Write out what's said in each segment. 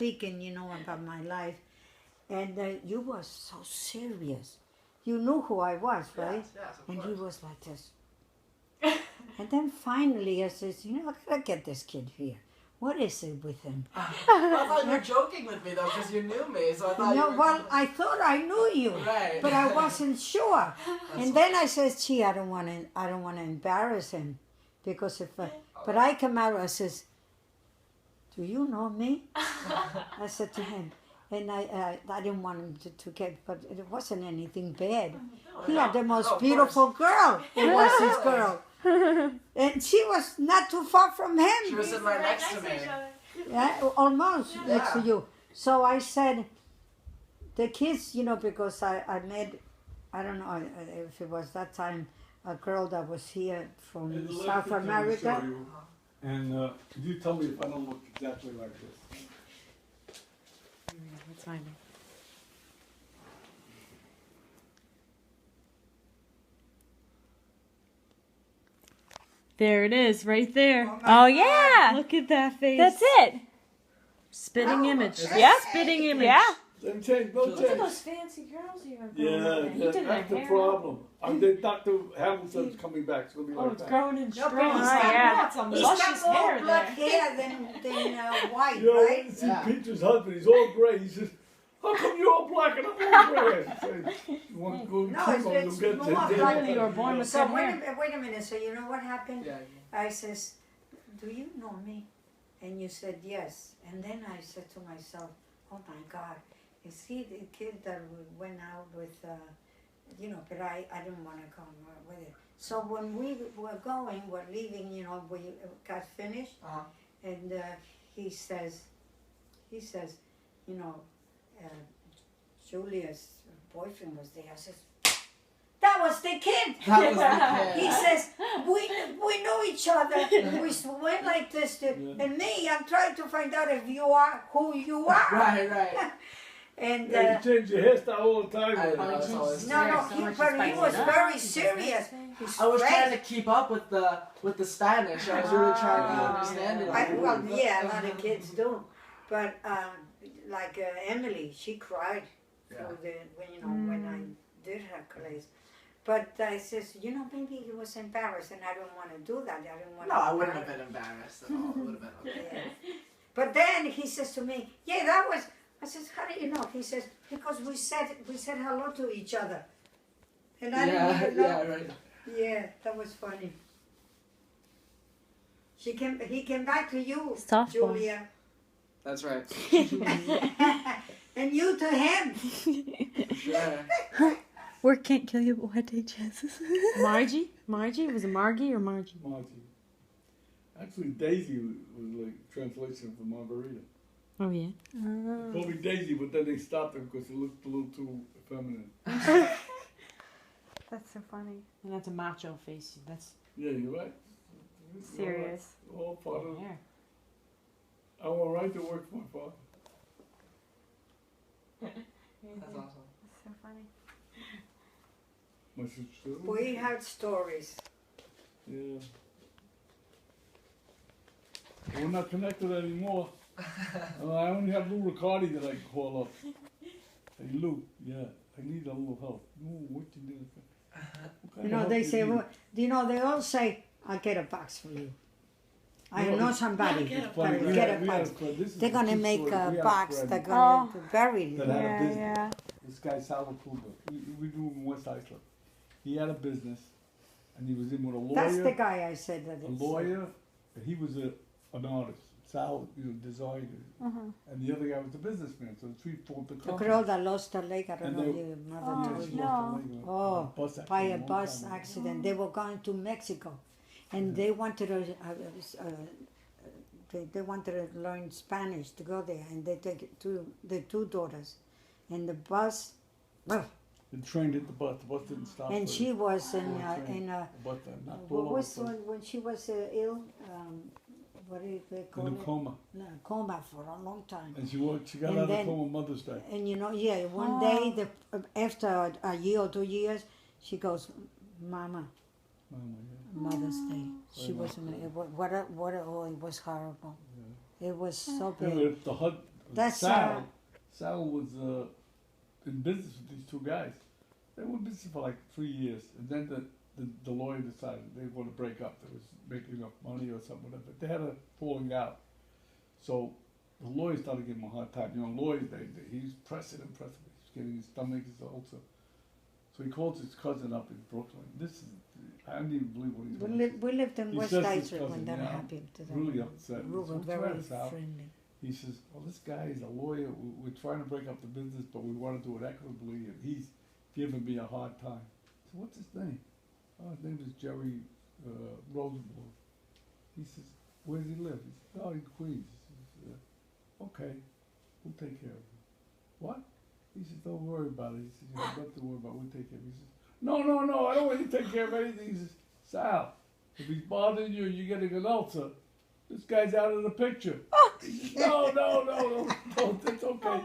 speaking, you know, about my life. And you were so serious. You knew who I was, right? Yes, of And course. he was like this. And then finally I says, you know, I gotta get this kid here. What is it with him? I thought you were joking with me though, because you knew me, so I thought you No, were well, I thought I knew you, Right. but I wasn't sure. And then I says, "Gee, I don't want to embarrass him, because if." But I come out, I says, "Do you know me?" I said to him, and I didn't want him to get, but it wasn't anything bad. He had the most of beautiful girl. It was his girl, and she was not too far from She him. was sitting right next to me. Yeah, almost next to you. So I said, the kids, you know, because I met, I don't know if it was that time, a girl that was here from And the South left America. show you. And could you tell me if I don't look exactly like this? Let's find it. There it is, right there. Oh yeah, Look at that face. that's it. Spitting image. Yeah. Spitting image. Yeah. Don't change, don't Look at change. those fancy girls you have. Yeah, that's the problem. Dr. Hamilton's coming back. It's going to be Oh, like it's that. growing in Yep. strong. Oh, yeah. Got some He's luscious got more hair black there. hair than white, You know, right? see Yeah. Peter's husband, he's all gray. He says, how come you're all black and I'm all gray? I say, you want to go No, chemo, it's you'll get more to black. Clearly you were born with So good hair. wait a minute. So you know what happened? Yeah. I says, "Do you know me?" And you said yes. And then I said to myself, "Oh my God, is he the kid that went out with, you know?" But I didn't want to come with it. So when we were leaving, you know, we got finished, Uh-huh. and he says, you know, Julia's boyfriend was there. I says, "That was the kid." That was the kid. He says, we know each other. We went like this. And me, I'm trying to find out if you are who you are. Right. And Yeah, you change your hairstyle all the time. I know, it's always no, so he, much but he spice was it up. very serious. He's I was great. trying to keep up with the Spanish. I was really trying to understand it. Well, yeah, a lot of kids do. But like Emily, she cried for when I did her class. But I says, you know, maybe he was embarrassed, and I don't want to do that. I didn't want. No, I wouldn't have been embarrassed at all. It would have been okay. Yeah. But then he says to me, "Yeah, that was." I says, "How do you know?" He says, "Because we said hello to each other." And I didn't even know. Yeah, right. Yeah, that was funny. He came back to you, Softball. Julia, That's right. and you to him. Sure. Work can't kill you, but what day chances? Margie? Was it Margie or Margie? Margie. Actually, Daisy was like translation for Margarita. Oh yeah. They called me Daisy, but then they stopped it because it looked a little too feminine. That's so funny. And that's a macho face. That's Yeah, you're right. Serious. All part of. hair. I went right to work for my father. That's awesome. That's so funny. My sister. We had stories. Yeah. We're not connected anymore. I only have Lou Riccardi that I can call up. Hey Lou, yeah, I need a little help. No, what you do? What kind You know, of they help say, you need? well, you know, they all say, "I'll get a box for you." I No, know it's- somebody Get a It's funny, that will we get had- a we had box. a friend- this is They're a gonna true make story. a We had box. friend They're gonna bury that it. had a Yeah, business. yeah. This guy Sal Kruger, we grew up in West Islip. He had a business, and he was in with a lawyer. That's the guy I said that. A lawyer, and he was an artist. Sal, designed it, and the other guy was a businessman. So the three formed the The company. girl that lost her leg, I don't And know they- if your Yeah, mother told she you. no. lost her leg Oh, bus accident by a long bus time ago. accident. They were going to Mexico, and they wanted to. They wanted to learn Spanish to go there, and they take it to the two daughters, and the bus. Well, The train hit the bus. The bus didn't stop. and for she the- was in train. in The bus knocked what all was over the when she was ill? What do they call in a it? coma. No, coma for a long time. And she got And out of then- coma Mother's Day. And you know, yeah, one day, after a year or 2 years, she goes, "Mama, Oh my God. Mother's Day." She Very was in it was horrible. It was so You bad. know, the That's, Sal was in business with these two guys. They were in business for like 3 years, and then the lawyer decided they want to break up. They was making enough money or something, whatever. They had a falling out. So the lawyer started giving him a hard time. You know, lawyers, he's pressing. He's getting his stomach, his ulcer. So he calls his cousin up in Brooklyn. I don't even believe what he's doing. we lived in He West says to his Islip when cousin, that yeah, happened to them. Really upset. We were What's the very matter, Sal? friendly. He says, well, this guy is a lawyer. We're trying to break up the business, but we want to do it equitably, and he's giving me a hard time. So what's his name? Oh, his name is Jerry Rosenblum. He says, where does he live? He says, oh, in Queens. He says, okay, we'll take care of him. What? He says, don't worry about it. He says, you have nothing to worry about. We'll take care of him. He says, no, I don't want you to take care of anything. He says, Sal, if he's bothering you and you're getting an ulcer, this guy's out of the picture. He says, no, it's okay.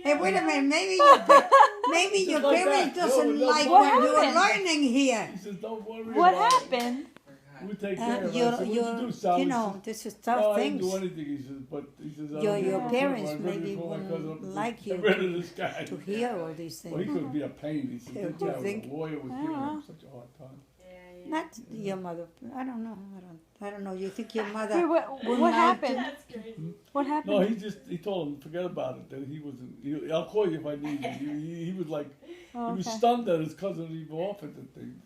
Hey, wait a minute. Maybe your like parents that. doesn't No, like what what you're happened? learning here. He says, don't worry What about happened? it. We take care of it. I said, what'd you do, Sal? you He know, says, this is no, tough I didn't do things. anything. He says, but he says, I Your don't your give a parents fuck. I'm maybe gonna call my cousin up wouldn't and like get you rid of this guy. to hear all these Well, he things. could be a pain. He said, Yeah, this do you guy was think? a lawyer was giving him such a hard time. Not your mother. I don't know. I don't know. You think your mother? Wait, what wouldn't like happened? to- That's crazy. What happened? No, he told him, forget about it, that he wasn't, I'll call you if I need you. He was like, Oh, he was okay. stunned that his cousin would even offered the thing.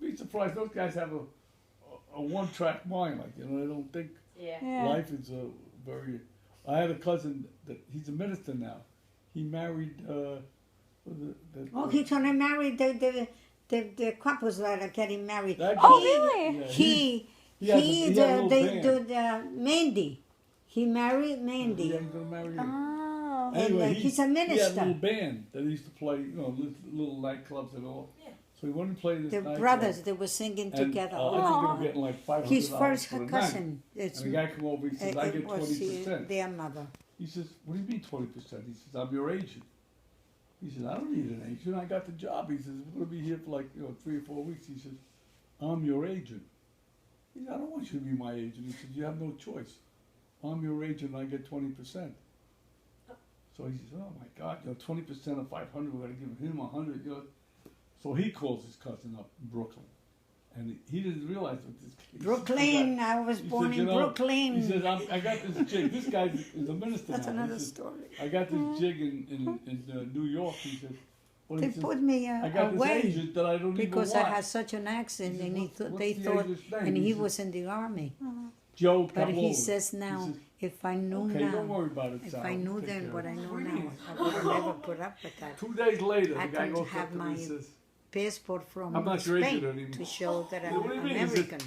Be surprised, those guys have a one-track mind, like, you know, they don't think Yeah. Yeah. life is I had a cousin that, he's a minister now. He married, Oh, he's gonna marry the couples that are getting married. that Oh, guy. really? Yeah, He has a little band. Mandy. He married Yeah, Mandy. he's gonna marry her. Oh. And, he's a He had a minister. little band that he used to play, you know, little nightclubs and all. Yeah. So he wanted to play this The nightclub. brothers, they were singing And, together. I think they were getting like $500 His first for the night. cousin. And the guy come over, he says, I it get was 20%. their mother. He says, what do you mean 20%? He says, I'm your agent. He says, I don't need an agent. I got the job. He says, we're going to be here for like, 3 or 4 weeks. He says, I'm your agent. He says, I don't want you to be my agent. He says, you have no choice. I'm your agent and I get 20%. So he says, oh my God, 20% of 500, we're going to give him 100. So he calls his cousin up in Brooklyn. And he didn't realize what this case. Brooklyn, I was He born said, in you know, Brooklyn. He says, I got this jig. This guy is a minister That's now. He another says, story. I got this jig in New York. He says, well, They he says, put me I got this away agent that I don't because even I want. had such an accent, He says, and "What's they the thought, agent's name?" and He he says, was in the army. Joe But he Cavolo. says now, He says, if I knew okay, don't now, worry about it, if Sal. I knew We'll take then care what of I it." know now, I would have never put up with that. 2 days later, I the guy couldn't goes have up to me and my says, passport from I'm not your agent Spain anymore. to show that I'm What do you mean? He says, American.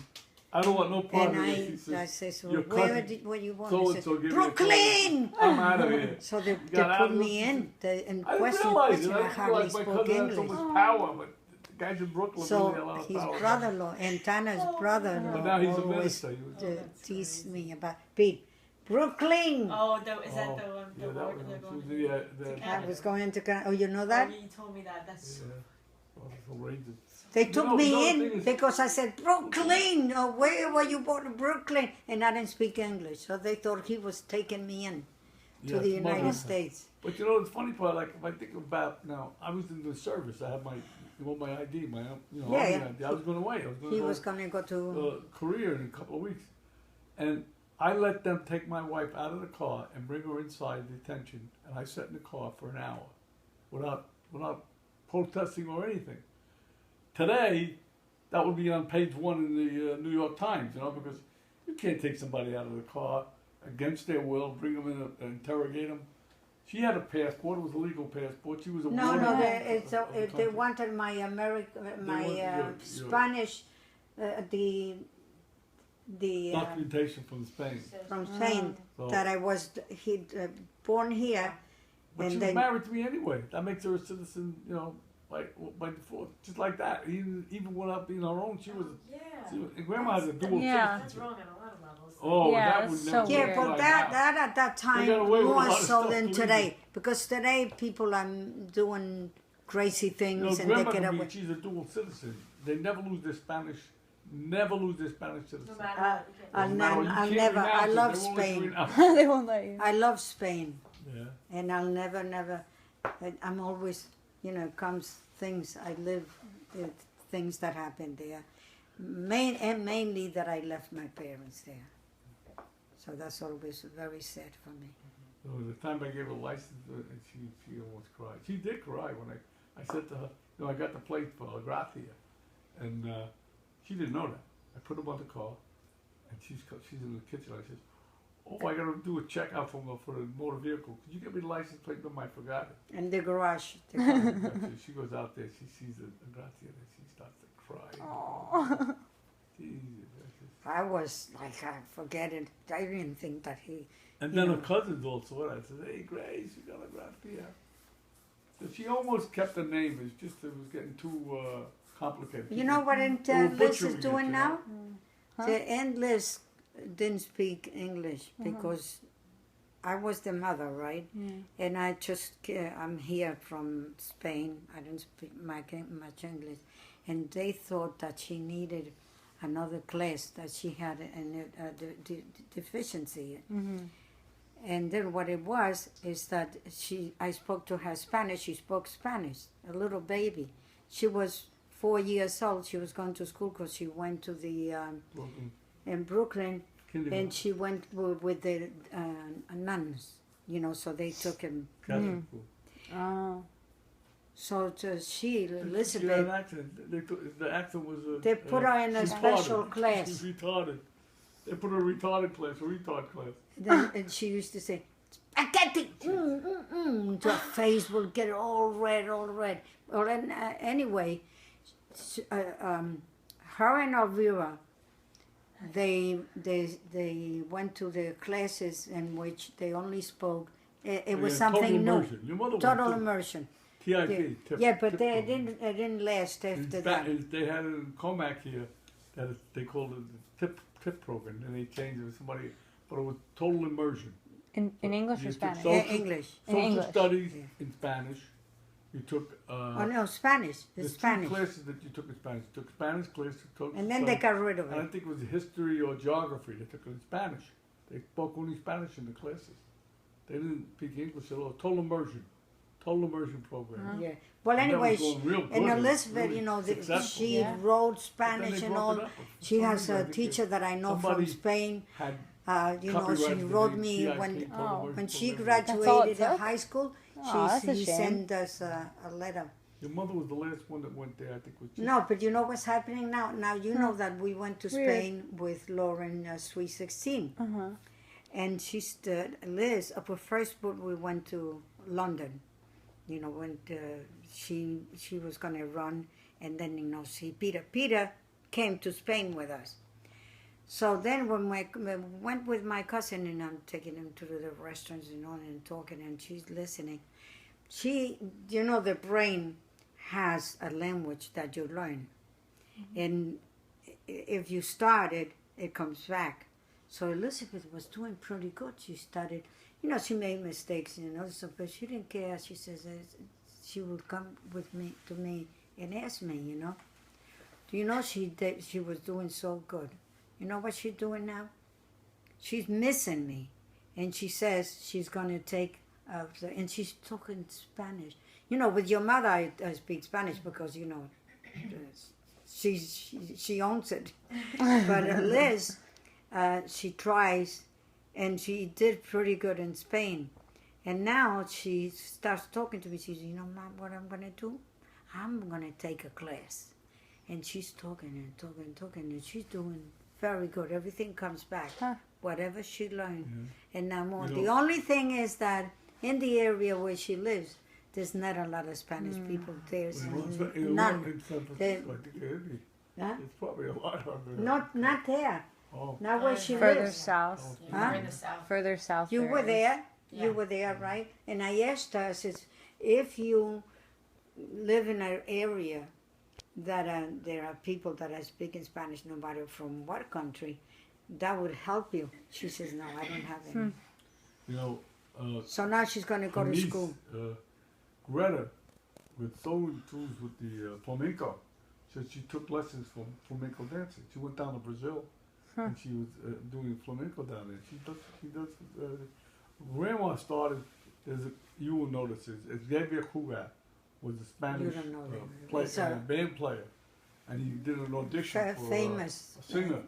I don't want no part And of this. He says, I says, "Your well, where cousin did what you want? so He and says, so give me a call." Brooklyn. I'm out of here. So they got out put of me the- in. They in I didn't question, realize it. question. I I didn't hardly realize my spoke cousin had so English. much power, but the guys in Brooklyn really had a lot So of his power. brother-in-law and Tana's But brother-in-law now he's a always minister. He was, teased me about Pete. Brooklyn. Oh, is that Oh, the one? yeah, The that word was they're so going the, to I was going to. Oh, you know that? Oh, you told me that. That's Well, it's outrageous. They You took know, me the in thing is- because I said Brooklyn. Oh, where were you born in Brooklyn? And I didn't speak English, so they thought he was taking me in to Yeah, the it's mother. United States. But you know, the funny part, like, if I think about now, I was in the service. I had my ID, my, Yeah, army yeah. ID. I was going away. I was going He to was going to go to. Korea in a couple of weeks. And I let them take my wife out of the car and bring her inside detention. And I sat in the car for an hour without protesting or anything. Today, that would be on page 1 in the New York Times, because you can't take somebody out of the car against their will, bring them in and interrogate them. She had a passport; it was a legal passport. She was a No, born no, in they, the they country. wanted my want your Spanish, the documentation from Spain. from Spain So, that I was born here, but she and was then married to me anyway. That makes her a citizen, by default, just like that. Even without being our own, she was. And Grandma has a dual Yeah. That's citizenship. wrong on a lot of levels. Oh, Yeah, that would it's never so be yeah, weird. but like that at that time got away with a more lot of so stuff than legally. today, because today people are doing crazy things and they Grandma get can away. be, she's a dual citizen. They never lose their Spanish. Never lose their Spanish No citizenship. matter what. You can't- I'll No, you I'll can't never. I renounce it. love They won't let you Spain. renounce it. They won't let you. I love Spain. Yeah. And I'll never, I'm always, comes things, I live, things that happen there. Mainly that I left my parents there. So that's always very sad for me. So the time I gave her a license, and she almost cried. She did cry when I said to her, I got the plate for Gracia. And she didn't know that. I put them on the car, and she's in the kitchen. I said, "Oh, I got to do a checkout for the motor vehicle. Could you get me the license plate number? I forgot it." And the garage. She goes out there. She sees a Gracia, and she starts to cry. Aw. Jesus, I was like, I forget it. I didn't think that he. and then her cousins all saw that. I said, "Hey, Grace, you got a Gracia." So she almost kept the name. It's just it was getting too complicated. You know what They were Liz butchering is it, doing you know? now? Huh? The and Liz didn't speak English because I was the mother, right? And I just, I'm here from Spain. I don't speak much English. And they thought that she needed another class, that she had a deficiency. And then what it was is that I spoke to her Spanish. She spoke Spanish, a little baby. She was 4 years old. She was going to school because she went to the in Brooklyn, and she went with the nuns. So they took him. Catholic school. Oh. So she, She had Elizabeth, an accent. The accent was. they put her in a special retarded. class. She's retarded. They put her in a retarded class, a retard class. Then and she used to say, "Spaghetti," to her face will get all red, all red. Well, and anyway, her and Elvira, they went to the classes in which they only spoke. It was something new. Your mother Total went immersion. to TIP. Tip, Yeah, but tip they program. didn't last In after fact, that. they had it in Comac here, they called it the tip program, and they changed it to somebody, but it was total immersion. In English You or took Spanish? social- English. In Social English. studies Yeah. in Spanish. You took. Oh no, Spanish. The There's Spanish. two classes that you took in Spanish. You took Spanish class, you took And then they got rid of and I it. think it was history or geography. They took it in Spanish. They spoke only Spanish in the classes. They didn't speak English at all. Total immersion program. Yeah. Well, And that was anyway, going real good. and It was Elizabeth, really successful. she Yeah. wrote But then Spanish they and broke all. it up. For She some has reason, I a think teacher that I know from somebody Spain. had She copyrighted the wrote name me TIP, when Total Oh. Immersion she Program. That's all it graduated in took? high school. Oh, that's a She shame. sent us a letter. Your mother was the last one that went there, I think. Was No, but you know what's happening now? Now you know that we went to Weird. Spain with Lauren, Sweet 16. And she's Liz. But first, we went to London. When she was gonna run, and then Peter came to Spain with us. So then when we went with my cousin, and I'm taking him to the restaurants and talking, and she's listening. The brain has a language that you learn, and if you start it, it comes back. So Elizabeth was doing pretty good. She started, she made mistakes, so, but she didn't care. She says she would come to me and ask me, Do you know she was doing so good? You know what she's doing now? She's missing me, and she says she's gonna take, and she's talking Spanish. With your mother, I speak Spanish because she owns it. But Liz, she tries, and she did pretty good in Spain. And now she starts talking to me. She says, Mom, what I'm going to do? I'm going to take a class. And she's talking and talking and talking, and she's doing very good. Everything comes back, whatever she learned. Yeah. And now more. The only thing is that in the area where she lives, there's not a lot of Spanish people. There's none. In San Francisco, I think there is. Huh? It's probably a lot of it. Not there. Oh. Not where she Further lives. south. Huh? We're in the south. Further south. You there were is. there. Yeah. You were there, right? And I asked her, I says, if you live in an area that there are people that are speaking Spanish, no matter from what country, that would help you. She says, no, I don't have any. So now she's going to go her to niece, school. Greta, was so enthused with the flamenco. She took lessons from flamenco dancing. She went down to Brazil, and she was doing flamenco down there. She does. Grandma started you will notice this. Xavier Cugat was a Spanish don't know that. play, It's a- band player, and he did an audition for famous a singer,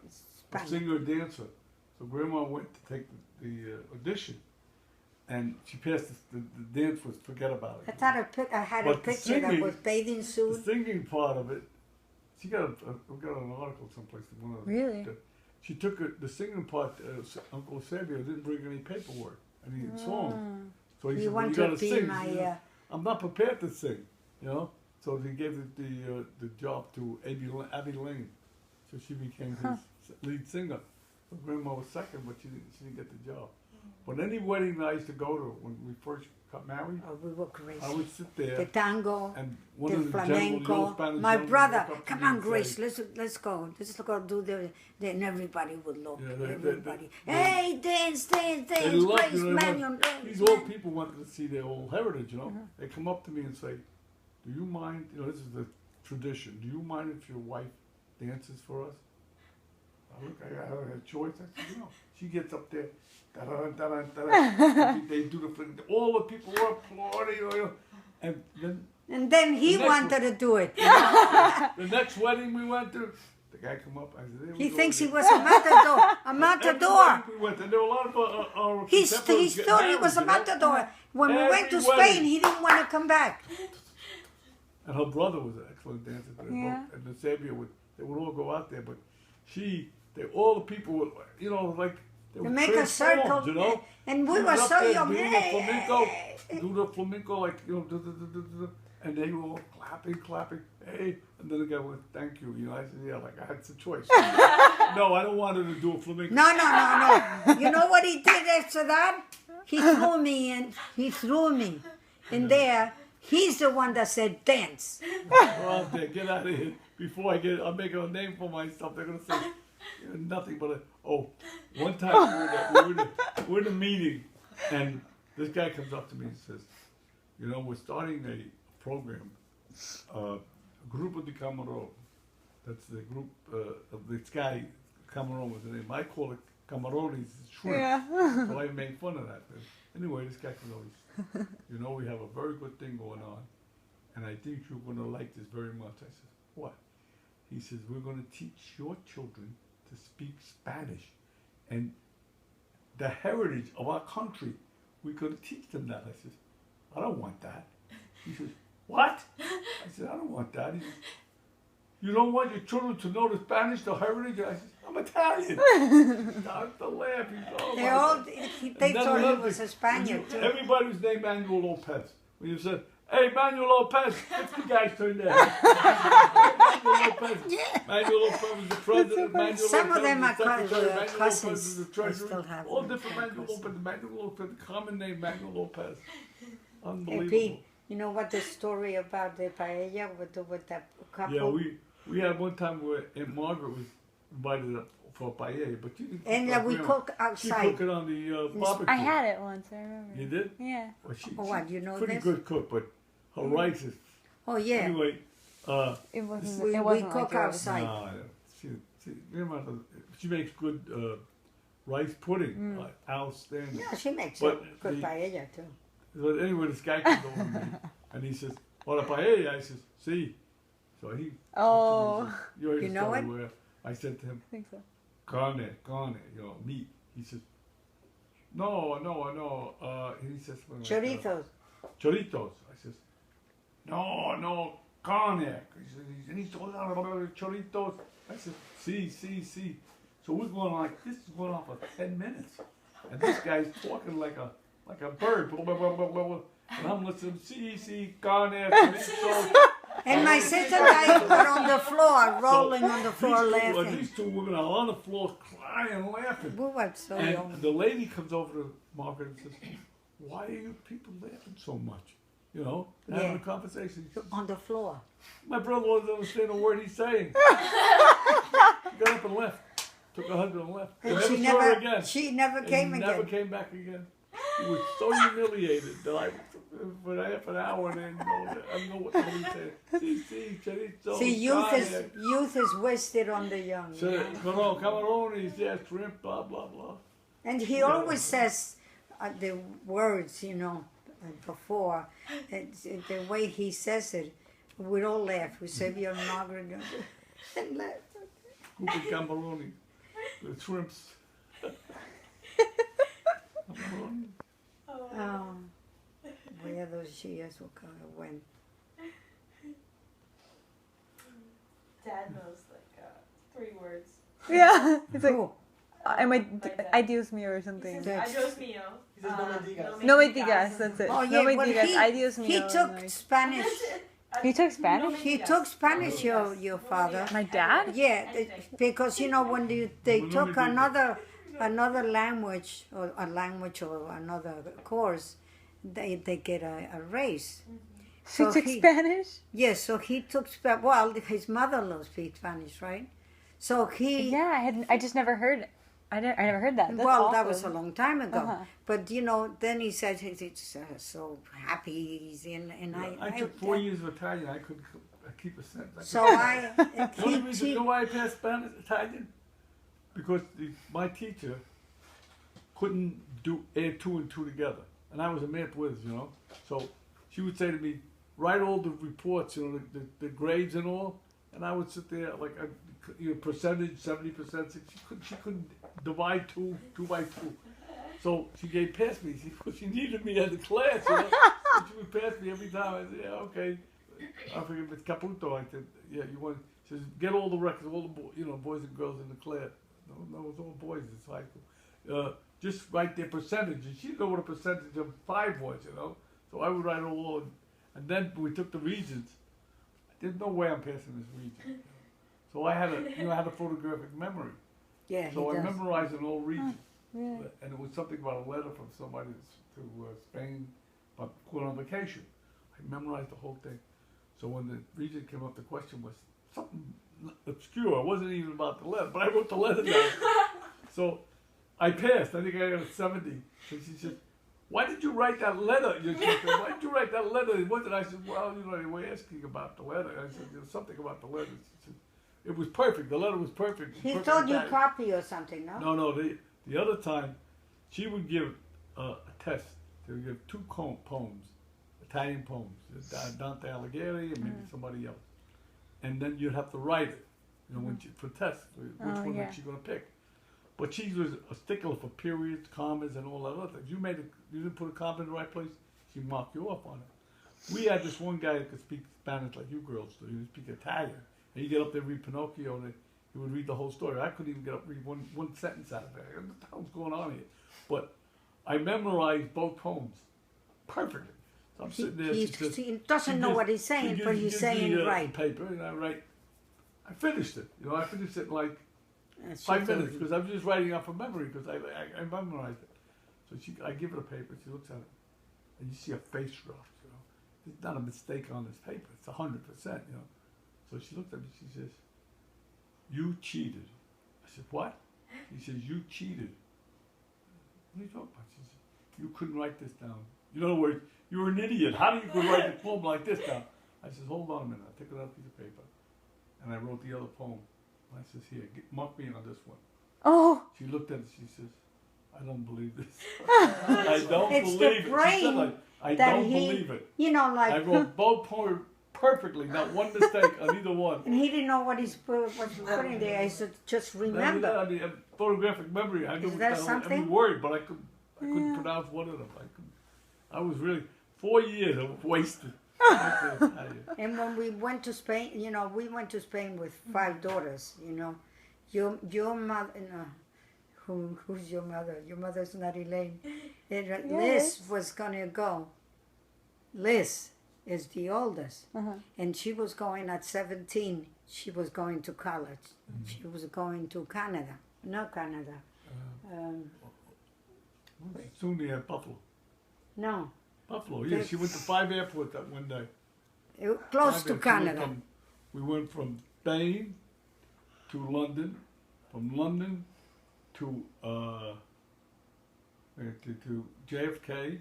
Spanish. dancer. So Grandma went to take the audition, and she passed the dance was forget about it. I thought I had a But the picture that singing- was bathing The suit. singing part of it, she got we got an article someplace. One of the, Really? she took the singing part. Uncle Sabio didn't bring any paperwork, any song. So he You said, well, want you to gotta be sing. my, She said, I'm not prepared to sing, you know. So he gave the job to Abby Lane, so she became his lead singer. So Grandma was second, but she didn't get the job. But any wedding that I used to go to when we first got married, Oh, we were crazy. I would sit The there tango, and one the of the generals, the old flamenco. Spanish My generals, brother, would walk up to come me on, and Grace, say, let's go do the. Then everybody would look. Yeah, Everybody, they- hey, dance, They Grace, love, you know, Manuel. these old people wanted to see their old heritage, you know. They come up to me and say, do you mind, you know, this is the tradition, do you mind if your wife dances for us? I look, I have a choice. I said, no. She gets up there, da-da-da-da-da-da. They do the thing. All the people were applauding, you know. And then And then he The next wanted to do it. the next wedding we went to, the guy come up. I said, there we He go thinks he again. was a matador. A Every matador. wedding we went to, there were a lot of our He contemporaries get thought he was a married, you know. matador. When we went to Every Spain, wedding. he didn't want to come back. And her brother was an excellent dancer. Yeah. And the Sabia they would all go out there, but all the people would, you know, like, they To were make a transformed, circle. you know? And we They were up so there young. doing Hey, the flamenco, hey. do the flamenco, like, you know, and they were all clapping, hey, and then the guy went, thank you, you know, I said, yeah, like, I had some choice. No, I don't want her to do a flamenco. No. You know what he did after that? He threw me in. He threw me in there. He's the one that said dance. Go out there, get out of here. Before I'll make a name for myself. They're gonna say nothing but one time we're in a meeting, and this guy comes up to me and says, you know, we're starting a program, Grupo de Camarón. That's the group of this guy. Camarón was the name. I call it Camarones, shrimp. Yeah. So I made fun of that. But anyway, this guy comes over. You know, we have a very good thing going on, and I think you're going to like this very much. I said, what? He says, we're going to teach your children to speak Spanish and the heritage of our country. We're going to teach them that. I said, I don't want that. He says, what? I said, I don't want that. He says, you don't want your children to know the Spanish, the heritage? I said, I'm Italian. Started to laugh. He said, oh, They my all God. they And then thought he another was a thing, Spaniard too. everybody was named Manuel Lopez. When you said, hey, Manuel Lopez, 50 guys turned there. Manuel Lopez. Manuel Lopez was the president. Manuel Some of Lopez them was are the secretary. Manuel Lopez cousins. was the They treasurer. still have All them. different Manuel Cousins. Lopez. Manuel Lopez, the common name Manuel Lopez. Hey, Unbelievable. Pete, you know what the story about the paella with that couple? Yeah, we had one time where Aunt Margaret was invited up for a paella, but you didn't cook And like we Grandma. cook She outside. cooked it on the barbecue. I had it once, I remember. You did? Yeah. Well, she, Oh, what, you know pretty this? good cook, but her rice is Oh yeah, anyway. It wasn't, we it wasn't cook like yours. outside. Nah, she makes good rice pudding, outstanding. Yeah, she makes But good the- paella too. But anyway, this guy comes over to me and he says, "What a paella?" I says, "See." So he. Oh. You already You know started it? where I said to him, I think so. carne, you know, meat. He says, no. He says, something like, Chorizos. Choritos. I says, no, carne. He says, and he's talking about choritos. I said, see. So we're going like, this is going on for 10 minutes. And this guy's talking like a bird. Blah, blah, blah, blah, blah. And I'm listening, see, carne, choritos. And my sister and I were on the floor, rolling on the floor laughing. These two women are on the floor crying, laughing. We were so And young. the lady comes over to Margaret and says, why are you people laughing so much? You know, having Yeah. a conversation. She says, On the floor. my brother doesn't understand a word he's saying. She got up and left. Took her husband and left. They And never saw her again. she never They came never again. came back again. He was so humiliated that I, for half an hour, and then I don't know what the hell he said. See, chorizo, See, carne. youth is wasted on the young. So, camarones, yeah, shrimp, blah, blah, blah. And he always says the words, you know, before, the way he says it, we'd all laugh. We say, "You're Margaret," and laugh. Cooper Gambaroni. The shrimps. Gambaroni. Where those years were kind of went. Dad knows like 3 words. Yeah. It's like, Oh, ay Dios mío or He something. says, "Adios mío." He says, "No me digas." No me digas, that's it. oh No yeah, me well, digas, ay Dios mío. he took Nice. Spanish. He took Spanish? He took Spanish, your father. My dad? Yeah, because you know when they Well, took let me do another language or another course, they get a raise. She took Spanish? Yes, so he took Spanish. Well, his mother-in-law speaks Spanish, right? So he. Yeah, I just never heard it. I never heard that. That's Well, awesome. that was a long time ago. Uh-huh. But you know, then he said he's so happy he's in, and I took 4 years of Italian. I couldn't keep a sentence. So I. The only reason, you know why I passed Spanish Italian? Because my teacher couldn't add 2 and 2 together, and I was a math whiz, you know. So she would say to me, "Write all the reports, you know, the grades and all," and I would sit there like percentage 70%. She couldn't divide 2 by 2. So she gave past me. She needed me at the class. You know? So she would pass me every time. I said, "Yeah, okay." I figured it's Caputo. I said, "Yeah, you want?" She says, "Get all the records, all the boys and girls in the class." No, it's all boys. It's high school. Just write their percentage. And she didn't know what a percentage of 5 was, you know. So I would write it all. And then when we took the regions, there's no way I'm passing this region. So I had a photographic memory. Yeah, So he I does. memorized an old region. Yeah. And it was something about a letter from somebody to Spain, but going on vacation. I memorized the whole thing. So when the region came up, the question was something obscure. It wasn't even about the letter, but I wrote the letter down. So I passed. I think I got a 70. So she said, "Why did you write that letter?" She said, "Why did you write that letter?" What did I said? "Well, you know, they were asking about the letter." I said, "There's something about the letter." She said, "It was perfect. The letter was perfect." He Perfect told you Italian." copy or something, no? No. The other time, she would give a test. They would give 2 poems, Italian poems, Dante Alighieri and maybe somebody else, and then you'd have to write it. You know, when for test, which one yeah. is she going to pick? But she was a stickler for periods, commas, and all that other things. You didn't put a comma in the right place, she marked you off on it. We had this one guy that could speak Spanish like you girls do. He would speak Italian, and he'd get up there and read Pinocchio, and he would read the whole story. I couldn't even get up and read one sentence out of it. What the hell's going on here? But I memorized both poems perfectly. So I'm sitting there. He doesn't know what he's saying, but he's saying it right. Paper, and I finished it. You know, I finished it in like And she 5 told minutes you. because I was just writing out from memory because I memorized it. So I give her the paper. She looks at it, and you see a face drop. You know, there's not a mistake on this paper. It's 100%. You know. So she looked at me. She says, "You cheated." I said, "What?" She says, "You cheated." What are you talking about? She said, "You couldn't write this down. In other words, you're an idiot. How do you go write a poem like this down?" I said, "Hold on a minute." I took another piece of paper, and I wrote the other poem. I says, "Here, mark me on this one." Oh, She looked at it. She says, "I don't believe this. I don't It's the believe it." She brain said, "I that don't he- believe it." You know, I like, wrote both poems perfectly, not one mistake on either one. and he didn't know what he's putting there. I said, just remember. I mean, photographic memory. I knew Is that every something? word, but I couldn't pronounce one of them. I was really 4 years of wasted. And when we went to Spain, you know, we went to Spain with 5 daughters, you know. Your mother, who's your mother? Your mother's not Elaine. And, Liz was going to go. Liz is the oldest. And she was going at 17. She was going to college. She was going to Canada. Not Canada. Soon they had Buffalo. No. Buffalo, yeah. She went to 5 airports that one day. Close to 5 airports. Canada. We went from Spain to London, from London to JFK.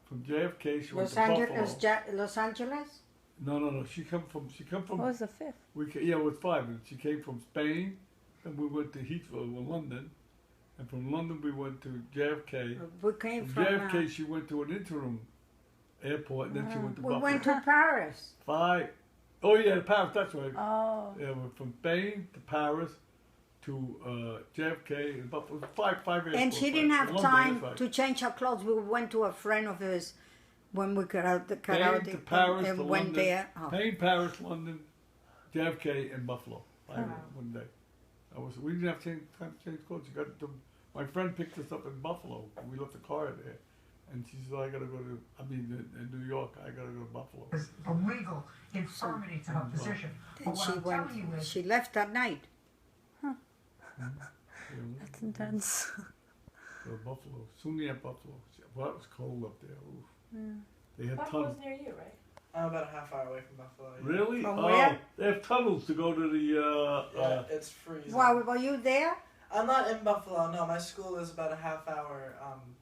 From JFK, she went Los to Angeles, Buffalo. Los Angeles? No. She come from. what was the 5th? Yeah, it was 5. And she came from Spain, and we went to Heathrow in London, and from London we went to JFK. We came From from. JFK, she went to an interim airport, and then she went to We Buffalo. went to Paris. 5. Oh yeah, Paris. That's right. Oh. Yeah, we're from Spain to Paris to JFK and Buffalo. Five airports. And she didn't have One day, time that's right. to change her clothes. We went to a friend of his when we got out the Spain to Paris and to went London. there. Oh. Spain, Paris, London, JFK, and Buffalo. 5 one day. We didn't have time to change clothes. My friend picked us up in Buffalo. We left the car there. And she said, I gotta go to, in New York, I gotta go to Buffalo. Is a legal infirmity to her position. But And what she I'm went. telling you is, She left that night. That's intense. So Buffalo, soon near Buffalo. Well, it was cold up there. Oof. They had Buffalo's tunnels. near you, right? I'm about a half hour away from Buffalo. Yeah. Really? From Oh, where? they have tunnels to go to the. Yeah, it's freezing. Wow, were you there? I'm not in Buffalo. No, my school is about a half hour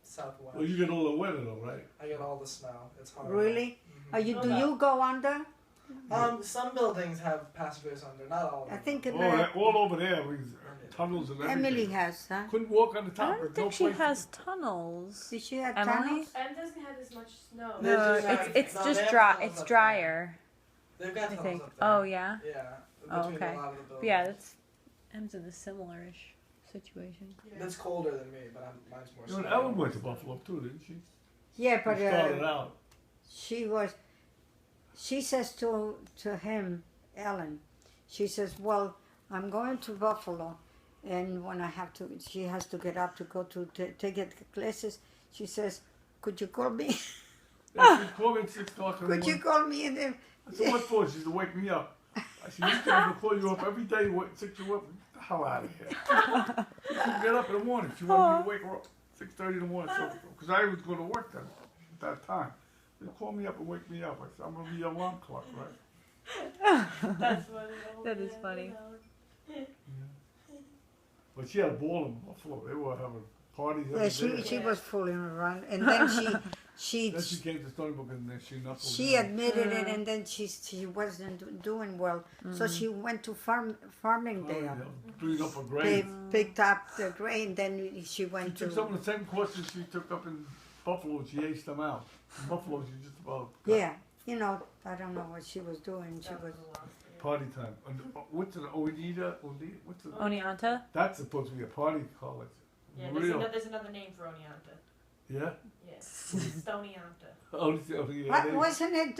southwest. Well, you get all the weather though, right? I get all the snow. It's horrible. Really? Mhm. Do you go under? Some buildings have passageways under, not all of them. I think All over there, tunnels and everything. Emily has, huh? Couldn't walk on the I top. don't There's think no she place to- has tunnels. Did she have Emily? tunnels? And doesn't have as much snow. They No, do have- it's no, just they have dry. tunnels It's up drier. They've got I tunnels think. up there. Oh yeah. Yeah. Oh, Between okay. a lot of the buildings. But yeah, that's M's in a similar-ish situation. Yeah. It's colder than me, but mine's more. You know, snowy. Ellen went to Buffalo too, didn't she? Yeah, but She started out. she says to him, Ellen, she says, well, I'm going to Buffalo, and when she has to get up to go to take it classes. She says, could you call me? Yeah, she called me at 6 o'clock in the Could you morning. call me? And then, I said, what for? She said, wake me up. She used to have to call you up every day, 6 you up. Get the hell out of here. She couldn't get up in the morning. She wanted me to wake her up 6:30 in the morning. Because I was going to work then at that time. They call me up and wake me up. I said, I'm going to be your alarm clock, right? That's funny. That is funny. But she had a ball in Buffalo. They were having parties every yeah, day. she was fooling around, and then she Then she came to Stony Brook and then she knuckled she down. admitted it, and then she wasn't doing well, so she went to farming Oh, there. yeah, doing up a They grade. picked up the grain, then she She went took to some of the same courses she took up in Buffalo and she aced them out. In Buffalo, she just about got yeah. I don't know what she was doing. She was party time. And, what's an Oneida? What's the, Oneonta? that's supposed to be a party college. Yeah, Real. there's another name for Oneonta. Yeah? Yes. Stonyonta. Oh, yeah. what, wasn't it?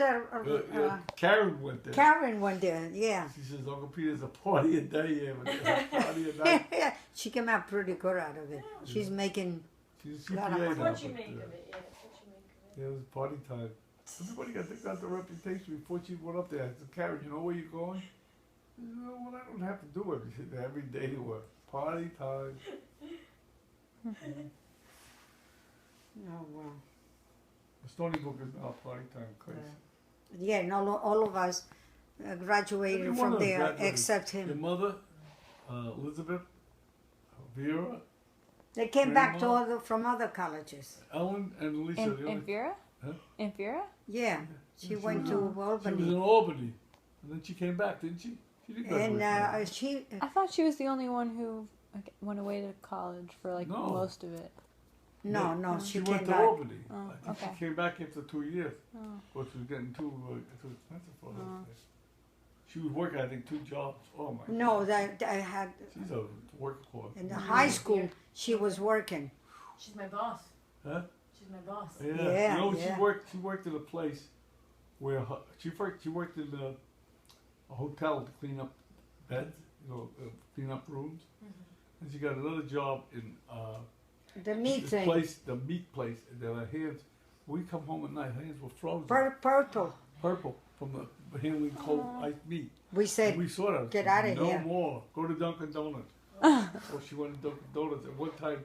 Karen went there. Karen went there. Yeah. She says, Uncle Peter's a party a day here, but there's a party at night. Yeah, she came out pretty good out of it. She's making. She's a Lot CPA of now. That's what you but, make of it, yeah. That's what you make of it. Yeah, it was party time. Everybody got to think about the reputation before she went up there. I said, Karen, you know where you're going? She said, well, I don't have to do everything every day to work. Party time. Oh well. Stony Brook is now party time place. Yeah, and all of us graduated Every one from of us there graduated. except Your him. mother, Elizabeth, Vera, They came back Grandma? from other colleges. Ellen, and Lisa. In, the only- in Vera? Huh? In Vera? Yeah, she went was to She was Albany, in Albany, and then she came back, didn't she? She did graduate. and she. I thought she was the only one who went away to college for like No. most of it. No, no, she went came to back. Albany. Oh, I think okay. she came back after 2 years. Oh. But she was getting too expensive for her. She was working, I think, 2 jobs. Oh my No, God. that I had She's a workhorse. in the high school. She was working. She's my boss. Huh? She's my boss. Yeah. Yeah, You know, yeah. she worked in a place where she worked in a hotel to clean up beds, clean up rooms. And she got another job in The meat this thing, place, the meat place. And her hands, we come home at night, her hands were frozen, purple. purple from the handling cold iced meat. We And said, we saw that. "Get outta no here." more. Go to Dunkin' Donuts. Or she went to Dunkin' Donuts. At one time,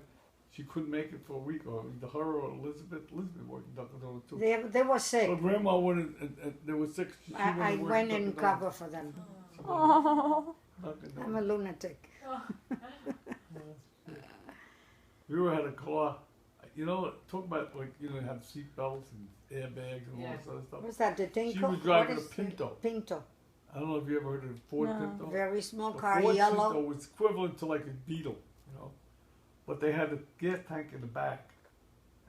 she couldn't make it for a week. Or either her or Elizabeth worked in Dunkin' Donuts too. they were sick. So Grandma went and they were sick. She I to work went in in Dunkin' cover Donuts. for them. She went Oh. in Dunkin' I'm a Donuts. lunatic. We were had a car. Talk about have seat belts and airbags and all Yeah. this other stuff. What's that? The Tinko? She was driving What a is Pinto. Pinto. I don't know if you ever heard of a Ford No. Pinto. Very small The car, Ford yellow. Pinto was equivalent to like a Beetle, But they had a gas tank in the back,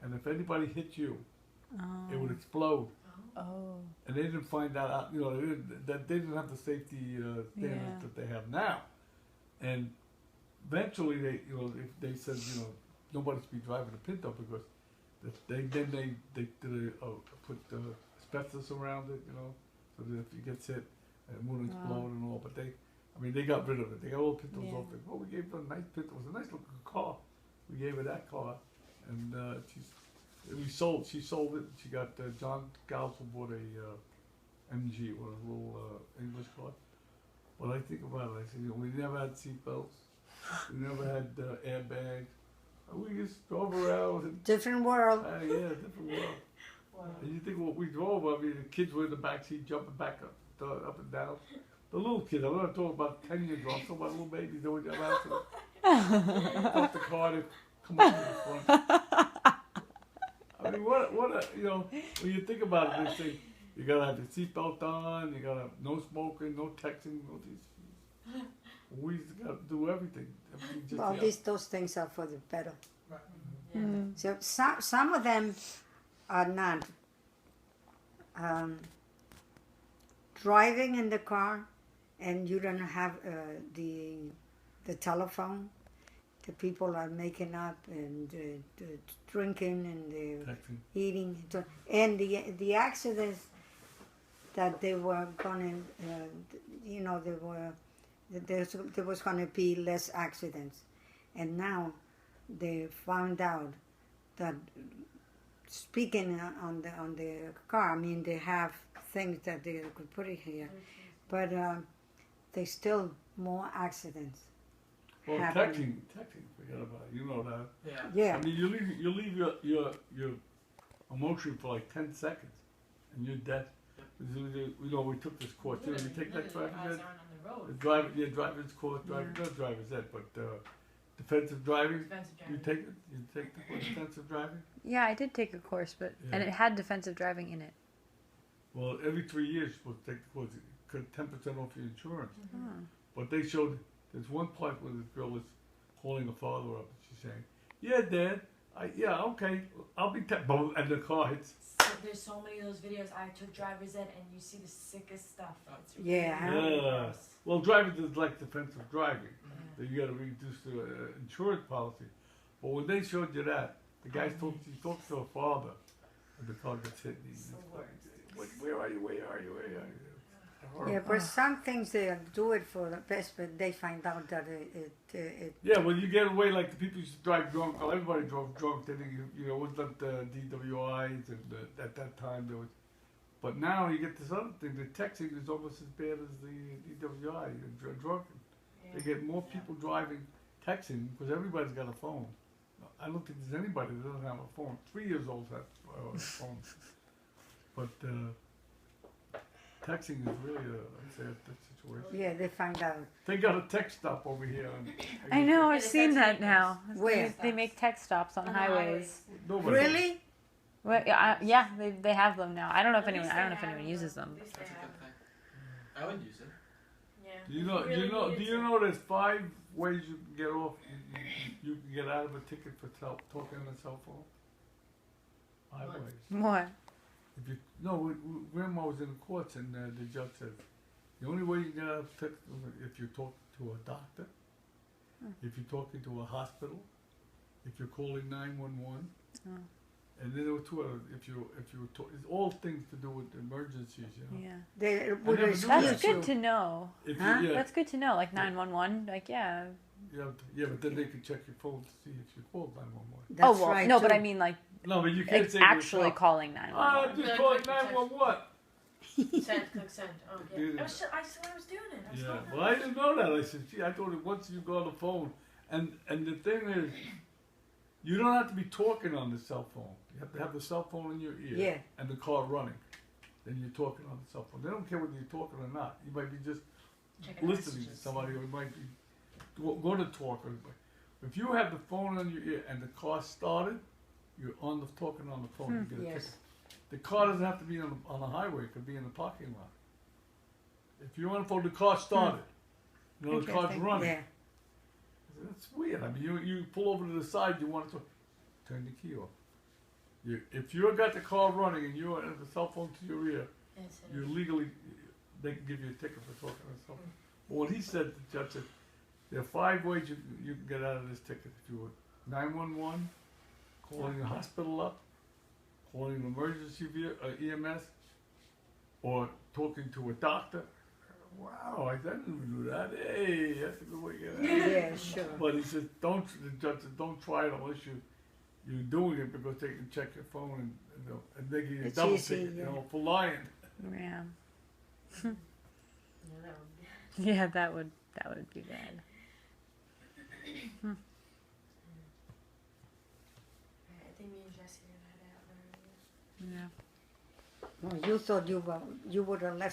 and if anybody hit you, it would explode. Oh. And they didn't find that out, you know, they didn't have the safety standards that they have now. And eventually they, you know, if they said, you know, nobody should be driving a Pinto because they did put asbestos around it, you know, so that if it gets hit, it wouldn't explode and all. But they got rid of it. They got all Pintos off it. Well, we gave her a nice Pinto. It was a nice looking car. We gave her that car, and she sold it. She got John Galsel bought a MG, one of the little English cars. But I think about it. I said, you know, we never had seatbelts. We never had airbags. We just drove around. And, Different world. yeah, different world. Wow. And you think what we drove? I mean, the kids were in the back seat jumping back up and down. The little kids. I'm not talking about 10-year-olds. I'm talking about little babies doing that accident. Off the car to come up to the front. I mean, what you know, when you think about it, they say you gotta have your seatbelt on, you gotta have no smoking, no texting, no these. We gotta do everything. Just, Well, those things are for the better. Right. So some of them are not. Driving in the car, and you don't have the telephone. The people are making up and drinking and texting. eating, and the accidents that they were gonna, you know, there was gonna be less accidents, and now they found out that speaking on the car, I mean, they have things that they could put it here, but there's still more accidents. Well, happening. texting, forget about it. You know that. Yeah. Yeah. I mean, you leave your emotion for like 10 seconds, and you're dead. You know, we took this course. You know, you take that driving Guys ed, aren't on the road. driver's course, not driver's ed, but defensive driving. Defensive You driving. take the course, defensive driving. Yeah, I did take a course, but and Yeah. it had defensive driving in it. Well, every 3 years you're supposed to take the course. It could 10% off your insurance. Hmm. But they showed there's one part where this girl is calling her father up and she's saying, "Yeah, Dad, okay, I'll be boom," and the car hits. So there's so many of those videos. I took driver's ed, and you see the sickest stuff. It's really, Yeah. really Yeah. gross. Well, driving is like defensive driving. That you got to reduce the insurance policy. But when they showed you that, the guy she talked to her father, and the car gets hit. And he's So where are you? Where are you? Where are you? Yeah, but some things they do it for the best, but they find out that it Yeah, well, you get away like the people used to drive drunk. Well, everybody drove drunk. They didn't, you know, it wasn't the DWIs, and at that time there was. But now you get this other thing. The texting is almost as bad as the DWI and drunken. They get more people driving texting because everybody's got a phone. I don't think there's anybody that doesn't have a phone. 3 years old have a phone. But texting is really a sad situation. yeah, they find out. They got a text stop over here. I know, Yeah, I've the seen that texting now. Where? They make tech stops on On the highways. Nobody. Really? Well, yeah, they have them now. I don't know if At anyone. least I don't know they if anyone have uses them. them. At least That's they a have good thing. I would use it. Yeah. Do you know? If really needed Do you to. know? There's 5 ways you can get off. You can get out of a ticket for talking on a cell phone. 5 ways. What? If you Grandma was in the courts and the judge said the only way you can get out of a ticket is if you talk to a doctor, if you're talking to a hospital, if you're calling 911, and then there were 2 others. If you it's all things to do with emergencies, you know. Yeah. They would never knew excuse That's that. you. good to know. If Huh? you, That's good to know. Like 911. Like yeah. yeah, but then they could check your phone to see if you called 911. That's oh well, right, no, but too. I mean like No, but you can't say actually yourself, calling 911. I'm just Good, calling good, 911. Send, click send. Oh, yeah. Dude. I said I was doing it. I was Yeah, going well, I didn't know that. I said, gee, I thought that once you go on the phone, and the thing is, you don't have to be talking on the cell phone. You have to have the cell phone in your ear Yeah. and the car running. Then you're talking on the cell phone. They don't care whether you're talking or not. You might be just Checking listening to messages. somebody, or you might be going to talk. If you have the phone on your ear and the car started, you're talking on the phone. You get a Yes. ticket. The car doesn't have to be on the highway. It could be in the parking lot. If you're on the phone, the car started. You know, the car's Interesting. running. Yeah. That's weird. I mean, you pull over to the side, you want to turn the key off. If you got the car running and you have the cell phone to your ear, Yes, it you is. legally, they can give you a ticket for talking on the cell phone. But what he said, the judge said, there are 5 ways you can get out of this ticket if you would. 911, calling the hospital up, calling an emergency EMS, or talking to a doctor. Wow, I didn't even do that. Hey, that's a good way to get out. Yeah, sure. But he says, the judge said, don't try it unless you're doing it because they can check your phone and they give you a It's double easy, ticket, yeah. for lying. Yeah. Yeah, that would be. Yeah, that would be bad. Alright, I think me and Jesse are gonna head out. Yeah. Well, you thought you would have left